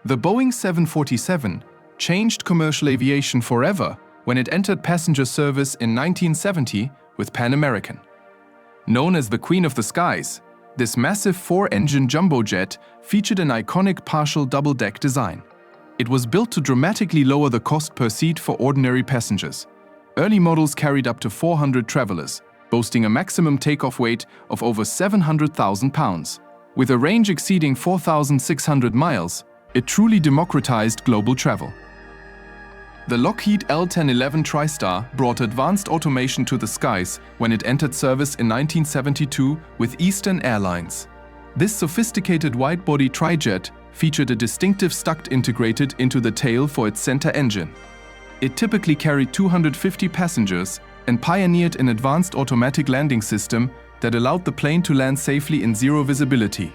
The Boeing 747 changed commercial aviation forever when it entered passenger service in 1970 with Pan American. Known as the Queen of the Skies, this massive four-engine jumbo jet featured an iconic partial double-deck design. It was built to dramatically lower the cost per seat for ordinary passengers. Early models carried up to 400 travelers, boasting a maximum takeoff weight of over 700,000 pounds. With a range exceeding 4,600 miles, it truly democratized global travel. The Lockheed L-1011 TriStar brought advanced automation to the skies when it entered service in 1972 with Eastern Airlines. This sophisticated widebody trijet featured a distinctive duct integrated into the tail for its center engine. It typically carried 250 passengers and pioneered an advanced automatic landing system that allowed the plane to land safely in zero visibility.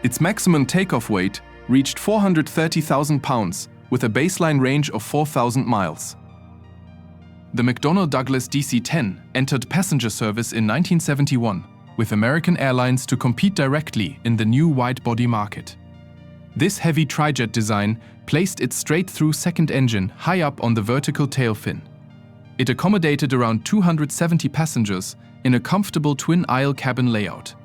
Its maximum takeoff weight reached 430,000 pounds, with a baseline range of 4,000 miles. The McDonnell Douglas DC-10 entered passenger service in 1971 with American Airlines to compete directly in the new wide-body market. This heavy trijet design placed its straight-through second engine high up on the vertical tail fin. It accommodated around 270 passengers in a comfortable twin-aisle cabin layout.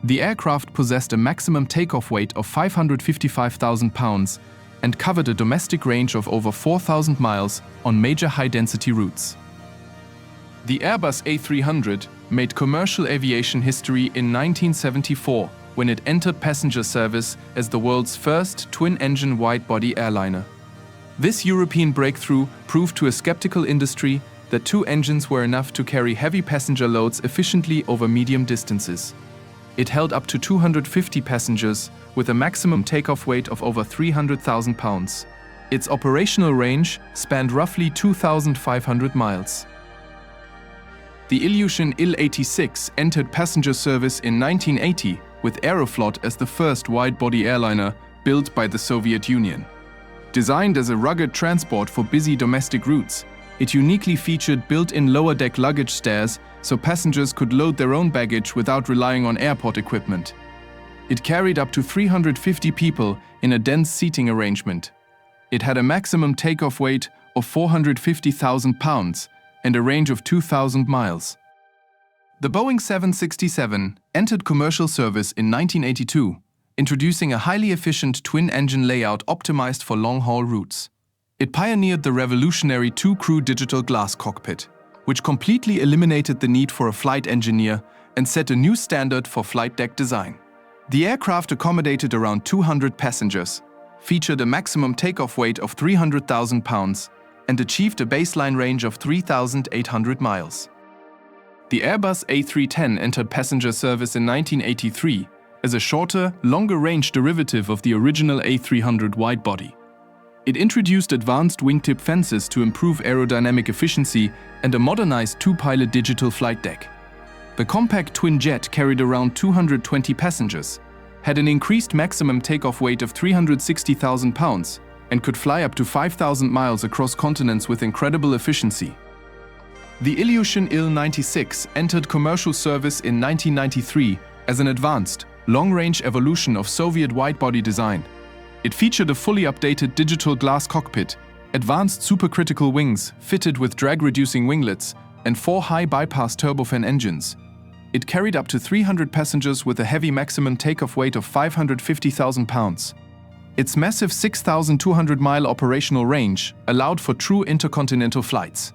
The aircraft possessed a maximum takeoff weight of 555,000 pounds and covered a domestic range of over 4,000 miles on major high-density routes. The Airbus A300 made commercial aviation history in 1974 when it entered passenger service as the world's first twin-engine wide-body airliner. This European breakthrough proved to a skeptical industry that two engines were enough to carry heavy passenger loads efficiently over medium distances. It held up to 250 passengers with a maximum takeoff weight of over 300,000 pounds. Its operational range spanned roughly 2,500 miles. The Ilyushin Il-86 entered passenger service in 1980 with Aeroflot as the first wide-body airliner built by the Soviet Union. Designed as a rugged transport for busy domestic routes, it uniquely featured built-in lower-deck luggage stairs so passengers could load their own baggage without relying on airport equipment. It carried up to 350 people in a dense seating arrangement. It had a maximum takeoff weight of 450,000 pounds and a range of 2,000 miles. The Boeing 767 entered commercial service in 1982, introducing a highly efficient twin-engine layout optimized for long-haul routes. It pioneered the revolutionary two-crew digital glass cockpit, which completely eliminated the need for a flight engineer and set a new standard for flight deck design. The aircraft accommodated around 200 passengers, featured a maximum takeoff weight of 300,000 pounds, and achieved a baseline range of 3,800 miles. The Airbus A310 entered passenger service in 1983 as a shorter, longer-range derivative of the original A300 widebody. It introduced advanced wingtip fences to improve aerodynamic efficiency and a modernized two-pilot digital flight deck. The compact twin jet carried around 220 passengers, had an increased maximum takeoff weight of 360,000 pounds, and could fly up to 5,000 miles across continents with incredible efficiency. The Ilyushin Il-96 entered commercial service in 1993 as an advanced, long-range evolution of Soviet widebody design. It featured a fully updated digital glass cockpit, advanced supercritical wings fitted with drag-reducing winglets, and 4 high-bypass turbofan engines. It carried up to 300 passengers with a heavy maximum takeoff weight of 550,000 pounds. Its massive 6,200-mile operational range allowed for true intercontinental flights.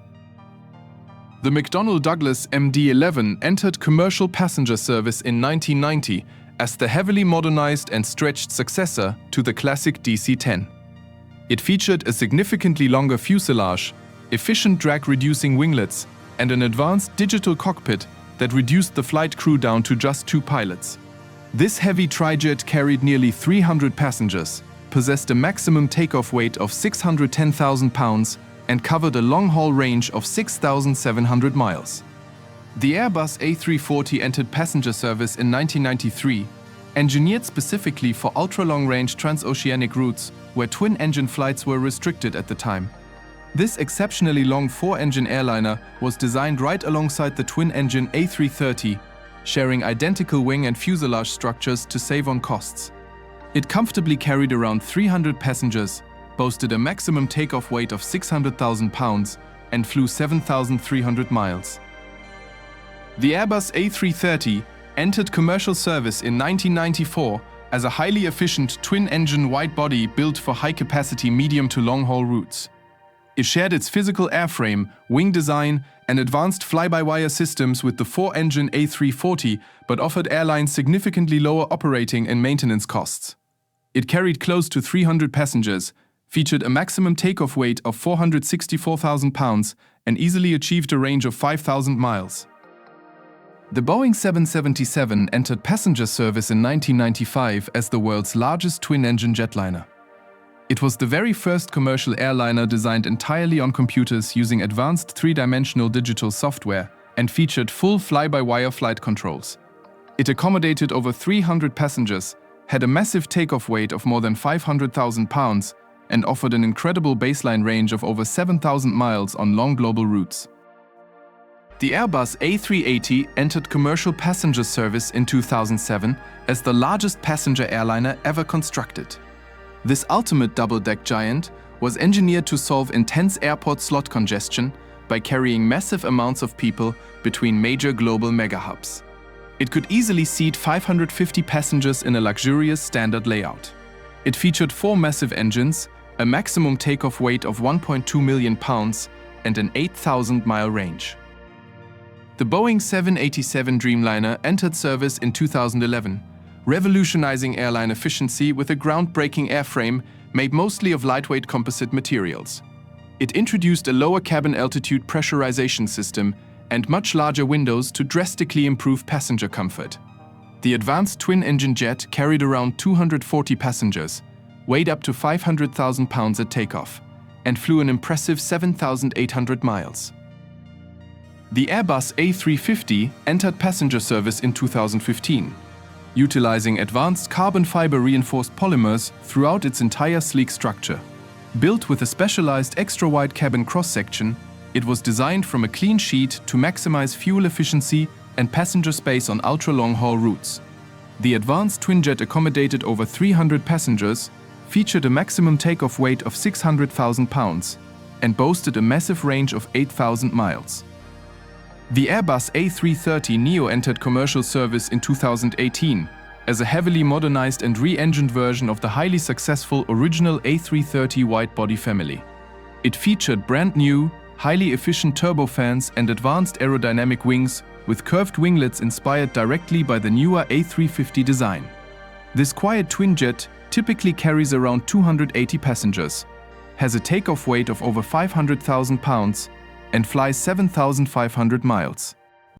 The McDonnell Douglas MD-11 entered commercial passenger service in 1990 as the heavily modernized and stretched successor to the classic DC-10. It featured a significantly longer fuselage, efficient drag-reducing winglets, and an advanced digital cockpit that reduced the flight crew down to just 2 pilots. This heavy trijet carried nearly 300 passengers, possessed a maximum takeoff weight of 610,000 pounds, and covered a long-haul range of 6,700 miles. The Airbus A340 entered passenger service in 1993, engineered specifically for ultra-long-range transoceanic routes where twin-engine flights were restricted at the time. This exceptionally long 4-engine airliner was designed right alongside the twin-engine A330, sharing identical wing and fuselage structures to save on costs. It comfortably carried around 300 passengers, boasted a maximum takeoff weight of 600,000 pounds, and flew 7,300 miles. The Airbus A330 entered commercial service in 1994 as a highly efficient twin-engine wide-body built for high-capacity medium to long-haul routes. It shared its physical airframe, wing design, and advanced fly-by-wire systems with the four-engine A340, but offered airlines significantly lower operating and maintenance costs. It carried close to 300 passengers, featured a maximum takeoff weight of 464,000 pounds, and easily achieved a range of 5,000 miles. The Boeing 777 entered passenger service in 1995 as the world's largest twin-engine jetliner. It was the very first commercial airliner designed entirely on computers using advanced three-dimensional digital software and featured full fly-by-wire flight controls. It accommodated over 300 passengers, had a massive takeoff weight of more than 500,000 pounds, and offered an incredible baseline range of over 7,000 miles on long global routes. The Airbus A380 entered commercial passenger service in 2007 as the largest passenger airliner ever constructed. This ultimate double-deck giant was engineered to solve intense airport slot congestion by carrying massive amounts of people between major global mega-hubs. It could easily seat 550 passengers in a luxurious standard layout. It featured four massive engines, a maximum takeoff weight of 1.2 million pounds, and an 8,000-mile range. The Boeing 787 Dreamliner entered service in 2011, revolutionizing airline efficiency with a groundbreaking airframe made mostly of lightweight composite materials. It introduced a lower cabin altitude pressurization system and much larger windows to drastically improve passenger comfort. The advanced twin-engine jet carried around 240 passengers, weighed up to 500,000 pounds at takeoff, and flew an impressive 7,800 miles. The Airbus A350 entered passenger service in 2015, utilizing advanced carbon fiber reinforced polymers throughout its entire sleek structure. Built with a specialized extra-wide cabin cross-section, it was designed from a clean sheet to maximize fuel efficiency and passenger space on ultra-long-haul routes. The advanced twin-jet accommodated over 300 passengers, featured a maximum takeoff weight of 600,000 pounds, and boasted a massive range of 8,000 miles. The Airbus A330 Neo entered commercial service in 2018 as a heavily modernized and re-engined version of the highly successful original A330 widebody family. It featured brand new, highly efficient turbofans and advanced aerodynamic wings with curved winglets inspired directly by the newer A350 design. This quiet twin jet typically carries around 280 passengers, has a takeoff weight of over 500,000 pounds, and flies 7,500 miles.